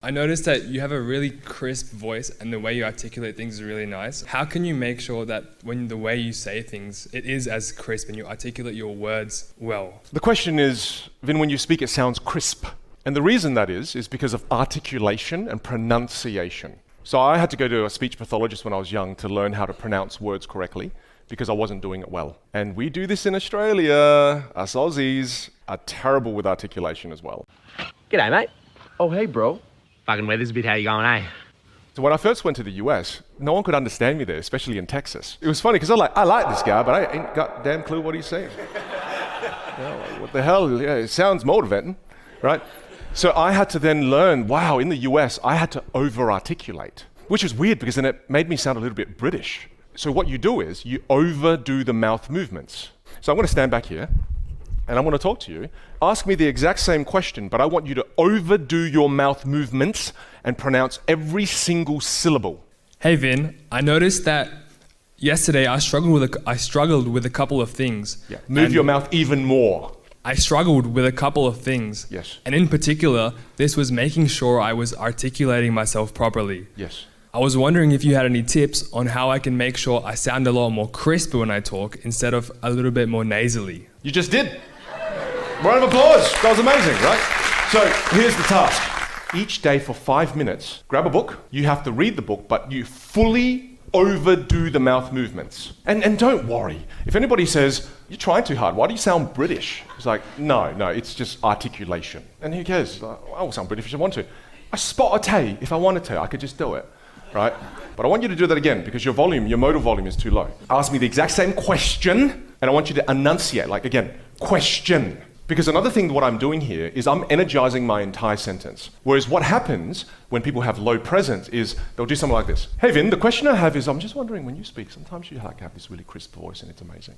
I noticed that you have a really crisp voice and the way you articulate things is really nice. How can you make sure that when the way you say things, it is as crisp and you articulate your words well? The question is, Vin, when you speak, it sounds crisp. And the reason that is because of articulation and pronunciation. So I had to go to a speech pathologist when I was young to learn how to pronounce words correctly because I wasn't doing it well. And we do this in Australia. Us Aussies are terrible with articulation as well. G'day, mate. Oh, hey, bro. Fucking weather's a bit how you going, eh? So when I first went to the US, no one could understand me there, especially in Texas. It was funny because I like this guy, but I ain't got damn clue what he's saying. What the hell? Yeah, it sounds motivating, right? So I had to then learn, wow, in the US, I had to over-articulate, which was weird because then it made me sound a little bit British. So what you do is you overdo the mouth movements. So I'm going to stand back here and I'm going to talk to you. Ask me the exact same question, but I want you to overdo your mouth movements and pronounce every single syllable. Hey Vin, I noticed that yesterday I struggled with a couple of things. Yeah. Move your mouth even more. I struggled with a couple of things. Yes. And in particular, this was making sure I was articulating myself properly. Yes. I was wondering if you had any tips on how I can make sure I sound a lot more crisp when I talk instead of a little bit more nasally. You just did. Round of applause. That was amazing, right? So here's the task. Each day for 5 minutes, grab a book. You have to read the book, but you fully overdo the mouth movements. And don't worry. If anybody says, you're trying too hard, why do you sound British? It's like, no, it's just articulation. And who cares? I will sound British if I want to. I spot a tay if I wanted to. I could just do it, right? But I want you to do that again because your motor volume is too low. Ask me the exact same question, and I want you to enunciate, like again, question. Because another thing what I'm doing here is I'm energizing my entire sentence. Whereas what happens when people have low presence is they'll do something like this. Hey Vin, the question I have is I'm just wondering when you speak, sometimes you have this really crisp voice and it's amazing.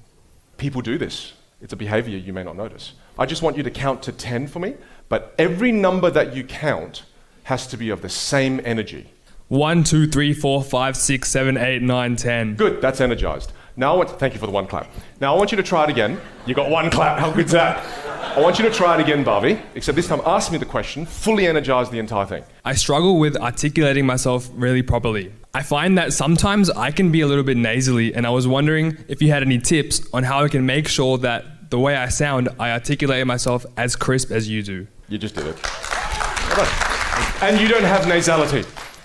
People do this. It's a behavior you may not notice. I just want you to count to 10 for me, but every number that you count has to be of the same energy. 1, 2, 3, 4, 5, 6, 7, 8, 9, 10. Good, that's energized. Now thank you for the one clap. Now I want you to try it again. You got one clap, how good's that? I want you to try it again, Bharvi, except this time ask me the question, fully energize the entire thing. I struggle with articulating myself really properly. I find that sometimes I can be a little bit nasally, and I was wondering if you had any tips on how I can make sure that the way I sound, I articulate myself as crisp as you do. You just did it. Well done. And you don't have nasality.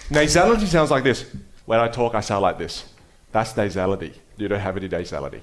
Nasality sounds like this. When I talk, I sound like this. That's nasality. You don't have any nasality.